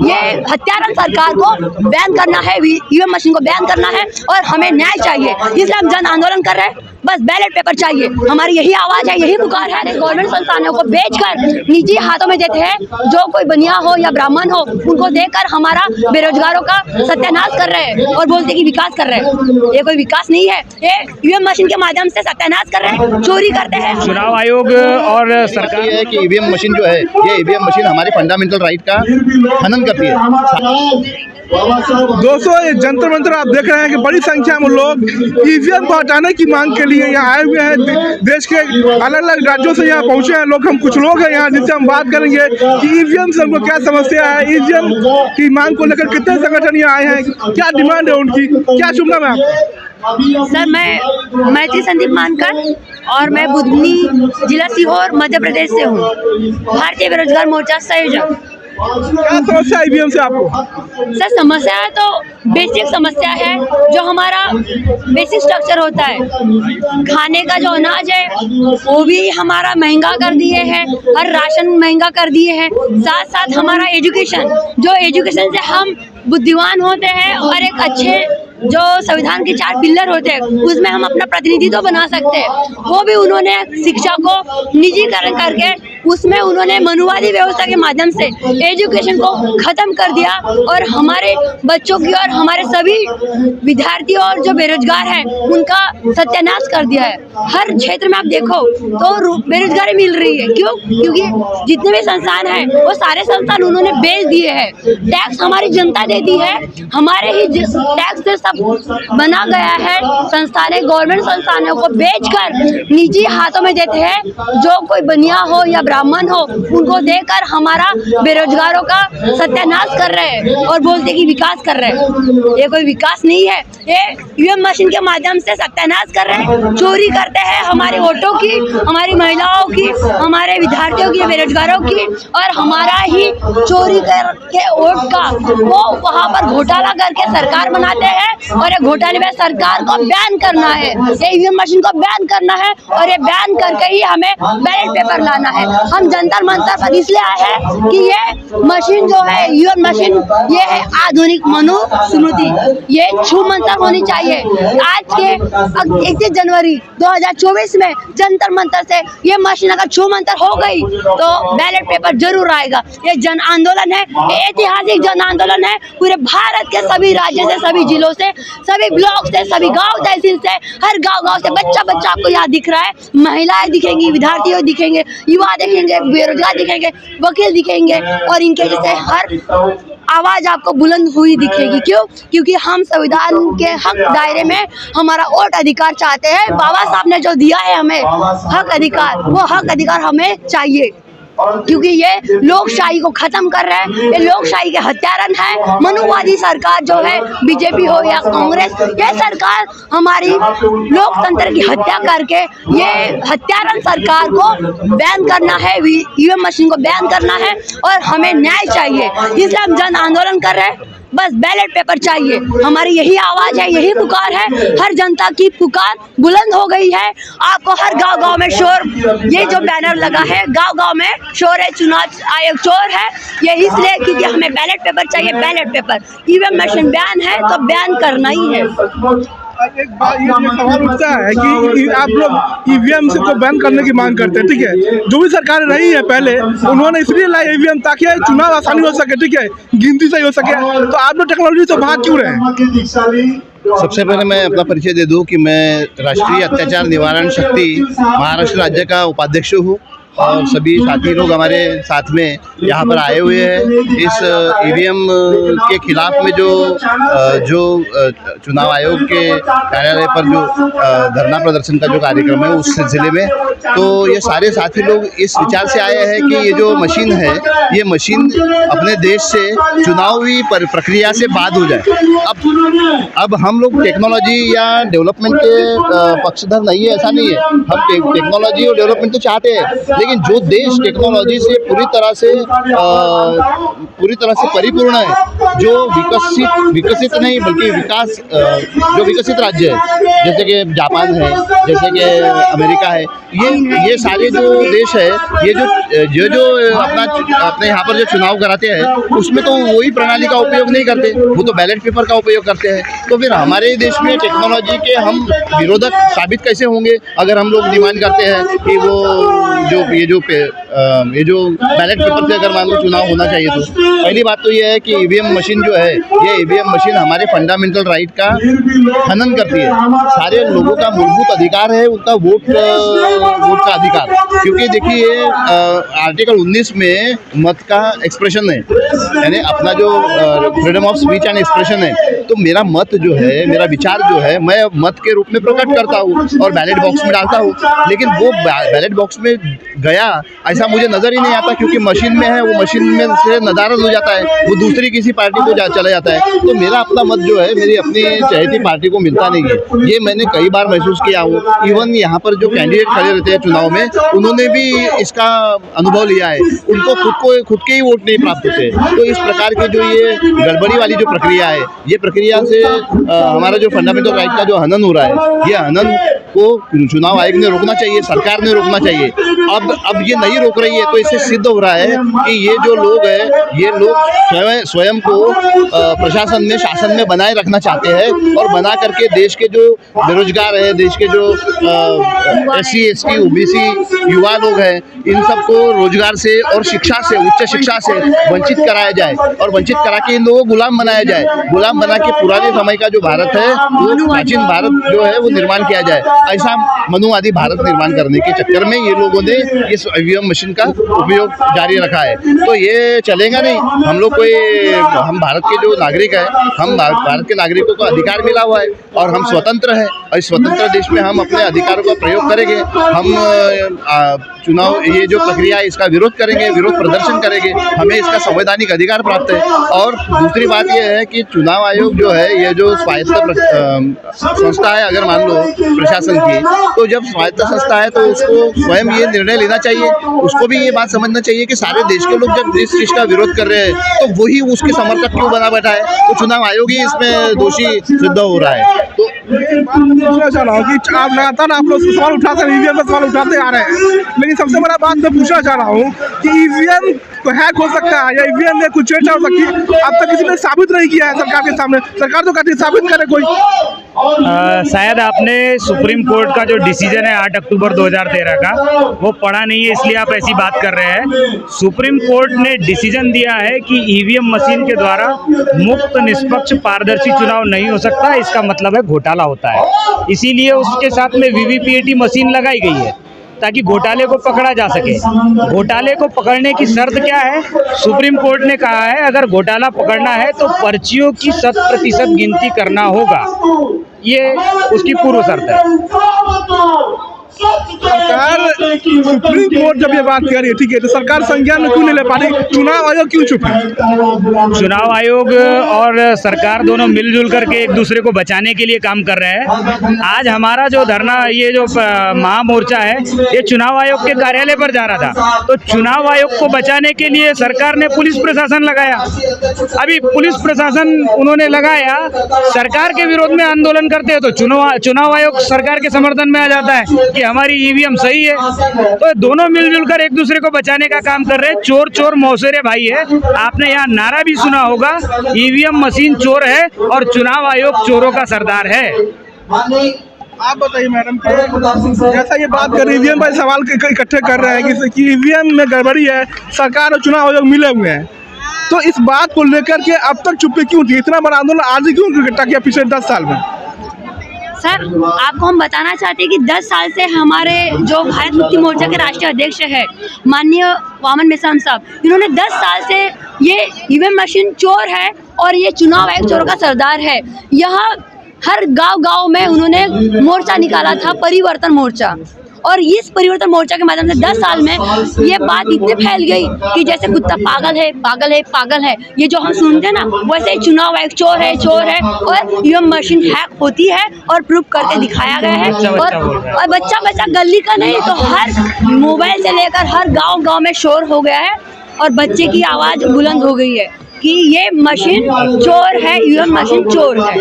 ये हत्यारन सरकार को बैन करना है, ईवीएम मशीन को बैन करना है और हमें न्याय चाहिए। इसलिए हम जन आंदोलन कर रहे हैं। बस बैलेट पेपर चाहिए, हमारी यही आवाज है, यही पुकार है। गवर्नमेंट संस्थानों को बेचकर निजी हाथों में देते हैं, जो कोई बनिया हो या ब्राह्मण हो उनको देकर हमारा बेरोजगारों का सत्यानाश कर रहे हैं और बोलते कि विकास कर रहे हैं। ये कोई विकास नहीं है, ये ईवीएम मशीन के माध्यम से सत्यानाश कर रहे हैं, चोरी करते हैं। चुनाव आयोग और सरकार है कि ईवीएम मशीन जो है, ये ईवीएम मशीन हमारे फंडामेंटल राइट का हनन करती है। दोस्तों, ये जंतर मंतर आप देख रहे हैं कि बड़ी संख्या में लोग ईवीएम को हटाने की मांग के लिए यहाँ आए हुए हैं। देश के अलग अलग राज्यों से यहाँ पहुंचे हैं लोग। हम कुछ लोग हैं यहाँ जिनसे हम बात करेंगे कि ईवीएम से उनको क्या समस्या है, ईवीएम की मांग को लेकर कितने संगठन यहाँ आए हैं, क्या डिमांड है उनकी, क्या शुभकामना है आपको? सर, मैं मैत्री संदीप मानकर और मैं बुधनी जिला सीहोर मध्य प्रदेश से हूँ, भारतीय बेरोजगार मोर्चा संयोजक। क्या समस्या है ईवीएम से आपको? सर, समस्या है तो बेसिक समस्या है, जो हमारा बेसिक स्ट्रक्चर होता है, खाने का जो अनाज है वो भी हमारा महंगा कर दिए हैं, हर राशन महंगा कर दिए हैं। साथ साथ हमारा एजुकेशन, जो एजुकेशन से हम बुद्धिमान होते हैं और एक अच्छे जो संविधान के 4 पिलर होते हैं उसमें हम अपना प्रतिनिधित्व बना सकते हैं, वो भी उन्होंने शिक्षा को निजीकरण करके उसमें उन्होंने मनुवादी व्यवस्था के माध्यम से एजुकेशन को खत्म कर दिया और हमारे बच्चों की और हमारे सभी विद्यार्थियों और जो बेरोजगार हैं उनका सत्यानाश कर दिया है। हर क्षेत्र में आप देखो तो बेरोजगारी मिल रही है। क्यों? क्योंकि जितने भी संस्थान हैं वो सारे संस्थान उन्होंने बेच दिए हैं। टैक्स हमारी जनता देती है, हमारे ही टैक्स से सब बना गया है। संस्थानें गवर्नमेंट संस्थानों को बेचकर निजी हाथों में देते हैं, जो कोई बनिया हो या ब्राह्मण हो उनको देकर हमारा बेरोजगारों का सत्यानाश कर रहे हैं और बोलते कि विकास कर रहे हैं। ये कोई विकास नहीं है, ये ईवीएम मशीन के माध्यम से सत्यानाश कर रहे हैं, चोरी करते हैं हमारे वोटों की, हमारी महिलाओं की, हमारे विद्यार्थियों की, बेरोजगारों की, और हमारा ही चोरी करके वोट का वो वहाँ पर घोटाला करके सरकार बनाते हैं और ये घोटाले में सरकार को बैन करना है, ये ईवीएम मशीन को बैन करना है और ये बैन करके ही हमें बैलेट पेपर लाना है। हम जंतर मंतर पर इसलिए आए हैं कि ये मशीन जो है ईवीएम मशीन, ये है आधुनिक मनुस्मृति, ये छू मंतर होनी चाहिए। आज के 31 जनवरी 2024 में जंतर मंतर से ये मशीन अगर छू मंतर हो गई तो बैलेट पेपर जरूर आएगा। ये जन आंदोलन है, ऐतिहासिक जन आंदोलन है। पूरे भारत के सभी राज्यों से, सभी जिलों से, सभी ब्लॉक से, सभी गांव तहसील से, हर गांव से बच्चा आपको यहाँ दिख रहा है। महिलाएं दिखेंगी, विद्यार्थी दिखेंगे, युवा दिखेंगे, बेरोजगार दिखेंगे, वकील दिखेंगे और इनके जैसे हर आवाज आपको बुलंद हुई दिखेगी। क्यों? क्योंकि हम संविधान के हक दायरे में हमारा वोट अधिकार चाहते हैं। बाबा साहब ने जो दिया है हमें हक अधिकार, वो हक अधिकार हमें चाहिए, क्योंकि ये लोकशाही को खत्म कर रहे हैं। ये लोकशाही के हत्यारन है। मनुवादी सरकार जो है, बीजेपी हो या कांग्रेस, ये सरकार हमारी लोकतंत्र की हत्या करके ये हत्यारन सरकार को बैन करना है, ईवीएम मशीन को बैन करना है और हमें न्याय चाहिए। इसलिए हम जन आंदोलन कर रहे हैं। बस बैलेट पेपर चाहिए, हमारी यही आवाज है, यही पुकार है। हर जनता की पुकार बुलंद हो गई है। आपको हर गांव-गांव में शोर, ये जो बैनर लगा है गांव-गांव में शोर है, चुनाव आयोग चोर है। ये इसलिए क्योंकि हमें बैलेट पेपर चाहिए, ballot paper. EVM machine ban है तो बैन करना ही है। एक बात ये सवाल उठता है कि आप लोग ईवीएम से को बैन करने की मांग करते हैं, ठीक है। जो भी सरकार रही है पहले, उन्होंने इसलिए लाई ईवीएम ताकि चुनाव आसानी हो सके, ठीक है, गिनती सही हो सके। तो आप लोग टेक्नोलॉजी से भाग क्यों रहे हैं? सबसे पहले मैं अपना परिचय दे दूं कि मैं राष्ट्रीय अत्याचार निवारण शक्ति महाराष्ट्र राज्य का उपाध्यक्ष हूँ और सभी साथी लोग हमारे साथ में यहाँ पर आए हुए हैं। इस ईवीएम के खिलाफ में जो चुनाव आयोग के कार्यालय पर जो धरना प्रदर्शन का जो कार्यक्रम है उस सिलसिले में, तो ये सारे साथी लोग इस विचार से आए हैं कि ये जो मशीन है, ये मशीन अपने देश से चुनावी प्रक्रिया से बाद हो जाए। अब हम लोग टेक्नोलॉजी या डेवलपमेंट के पक्षधर नहीं है, ऐसा नहीं है। हम टेक्नोलॉजी और डेवलपमेंट तो चाहते हैं, लेकिन जो देश टेक्नोलॉजी से पूरी तरह से परिपूर्ण है जो विकसित नहीं बल्कि जो विकसित राज्य है, जैसे कि जापान है, जैसे कि अमेरिका है, ये सारे जो देश है, ये जो अपने यहाँ पर जो चुनाव कराते हैं उसमें तो वही प्रणाली का उपयोग नहीं करते, वो तो बैलेट पेपर का उपयोग करते हैं। तो फिर हमारे देश में टेक्नोलॉजी के हम विरोधक साबित कैसे होंगे अगर हम लोग डिमांड करते हैं कि ये जो बैलेट पेपर से अगर मान लो चुनाव होना चाहिए। तो पहली बात तो ये है कि ईवीएम मशीन जो है, ये ईवीएम मशीन हमारे फंडामेंटल राइट का हनन करती है। सारे लोगों का मूलभूत अधिकार है उनका वोट का अधिकार, क्योंकि देखिए आर्टिकल 19 में मत का एक्सप्रेशन है, यानी अपना जो freedom of speech and expression है। तो मेरा मत जो है, मेरा विचार जो है, मैं मत के रूप में प्रकट करता हूँ और बैलेट बॉक्स में डालता हूँ, लेकिन वो बैलेट बॉक्स में गया ऐसा मुझे नज़र ही नहीं आता, क्योंकि मशीन में है, वो मशीन में से नदारद हो जाता है, वो दूसरी किसी पार्टी को चला जाता है। तो मेरा अपना मत जो है मेरी अपनी चहेती पार्टी को मिलता नहीं है। ये मैंने कई बार महसूस किया हूँ। इवन यहाँ पर जो कैंडिडेट खड़े रहते हैं चुनाव में, उन्होंने भी इसका अनुभव लिया है, उनको खुद के ही वोट नहीं प्राप्त होते। तो इस प्रकार की जो ये गड़बड़ी वाली जो प्रक्रिया है, ये प्रक्रिया से हमारा जो फंडामेंटल राइट का जो हनन हो रहा है, ये हनन को चुनाव आयोग ने रोकना चाहिए, सरकार ने रोकना चाहिए। अब ये नहीं रोक रही है, तो इससे सिद्ध हो रहा है कि ये जो लोग हैं, ये लोग स्वयं को प्रशासन में, शासन में बनाए रखना चाहते हैं, और बना करके देश के जो बेरोजगार है, देश के जो SC ST OBC युवा लोग हैं, इन सबको रोजगार से और शिक्षा से, उच्च शिक्षा से वंचित कराया जाए, और वंचित करा के इन लोगों को गुलाम बनाया जाए। गुलाम बना के पुराने समय का जो भारत है, वो प्राचीन भारत जो है वो निर्माण किया जाए। ऐसा मनुवादी भारत निर्माण करने के चक्कर में ये लोगों ने इस ईवीएम मशीन का उपयोग जारी रखा है। तो ये चलेगा नहीं। हम भारत के जो नागरिक हैं, हम भारत के नागरिकों को अधिकार मिला हुआ है और हम स्वतंत्र हैं, और इस स्वतंत्र देश में हम अपने अधिकारों का प्रयोग करेंगे। हम चुनाव, ये जो प्रक्रिया है इसका विरोध करेंगे, विरोध प्रदर्शन करेंगे। हमें इसका संवैधानिक अधिकार प्राप्त है। और दूसरी बात यह है कि चुनाव आयोग जो है, ये जो स्वायत्त संस्था है, अगर मान लो प्रशासन की, तो जब स्वायत्त संस्था है तो उसको स्वयं ये निर्णय लेना चाहिए। उसको भी ये बात समझना चाहिए कि सारे देश के लोग जब इस चीज़ का विरोध कर रहे हैं, तो वही उसके समर्थक क्यों बना बैठा है? तो चुनाव आयोग ही इसमें दोषी सिद्ध हो रहा है। तो पूछना चाह रहा हूँ कि आप लगातार आप लोग सवाल उठाते हैं, ईवीएम पर सवाल उठाते आ रहे हैं, लेकिन सबसे बड़ा बात मैं पूछना चाह रहा हूँ कि ईवीएम तो हैक हो सकता है या ईवीएम में कुछ छेड़छाड़ हो सकती है। अब तक किसी ने साबित नहीं किया है सरकार के सामने। सरकार तो कहती है साबित करे कोई। शायद आपने सुप्रीम कोर्ट का जो डिसीजन है 8 अक्टूबर 2013 का, वो पढ़ा नहीं है, इसलिए आप ऐसी बात कर रहे हैं। सुप्रीम कोर्ट ने डिसीजन दिया है कि ईवीएम मशीन के द्वारा मुक्त, निष्पक्ष, पारदर्शी चुनाव नहीं हो सकता। इसका मतलब है घोटाला होता है। इसीलिए उसके साथ में वीवीपीएटी मशीन लगाई गई है ताकि घोटाले को पकड़ा जा सके। घोटाले को पकड़ने की शर्त क्या है? सुप्रीम कोर्ट ने कहा है अगर घोटाला पकड़ना है तो पर्चियों की 100% गिनती करना होगा। ये उसकी पूर्व शर्त है। सरकार, सुप्रीम कोर्ट जब ये बात कर रही है, ठीक है, तो सरकार संज्ञान में क्यों नहीं ले पा रही? चुनाव आयोग क्यों चुप है? चुनाव आयोग और सरकार दोनों मिलजुल करके एक दूसरे को बचाने के लिए काम कर रहे हैं। आज हमारा जो धरना, ये जो महामोर्चा है, ये चुनाव आयोग के कार्यालय पर जा रहा था। तो चुनाव आयोग को बचाने के लिए सरकार ने पुलिस प्रशासन लगाया। अभी पुलिस प्रशासन उन्होंने लगाया, सरकार के विरोध में आंदोलन करते हैं तो चुनाव आयोग सरकार के समर्थन में आ जाता है कि हमारी ईवीएम सही है। तो दोनों मिलजुल कर एक दूसरे को बचाने का काम कर रहे हैं। चोर चोर मौसेरे भाई है। आपने यहाँ नारा भी सुना होगा, ईवीएम मशीन चोर है और चुनाव आयोग चोरों का सरदार है। आप बताइए मैडम, जैसा ये बात कर ईवीएम पर सवाल इकट्ठे कर रहे हैं कि ईवीएम में गड़बड़ी है, सरकार और चुनाव आयोग मिले हुए हैं, तो इस बात को लेकर के अब तक चुप्पी क्यों थी? इतना बड़ा आंदोलन आज ही क्यों इकट्ठा किया पिछले 10 साल में? सर, आपको हम बताना चाहते हैं कि 10 साल से हमारे जो भारत मुक्ति मोर्चा के राष्ट्रीय अध्यक्ष है माननीय वामन मेश्राम साहब, इन्होंने 10 साल से ये ईवीएम मशीन चोर है और ये चुनाव आयोग चोरों का सरदार है, यह हर गांव में उन्होंने मोर्चा निकाला था, परिवर्तन मोर्चा। और इस परिवर्तन मोर्चा के माध्यम से 10 साल में ये बात इतनी फैल गई कि जैसे कुत्ता पागल है, पागल है, पागल है, ये जो हम सुनते हैं ना, वैसे चुनाव आयोग चोर है, चोर है, और ईवीएम मशीन हैक होती है और प्रूफ करके दिखाया गया है। और बच्चा गली का नहीं, तो हर मोबाइल से लेकर हर गाँव में शोर हो गया है और बच्चे की आवाज़ बुलंद हो गई है। कि ये मशीन चोर है, ईवीएम मशीन चोर है।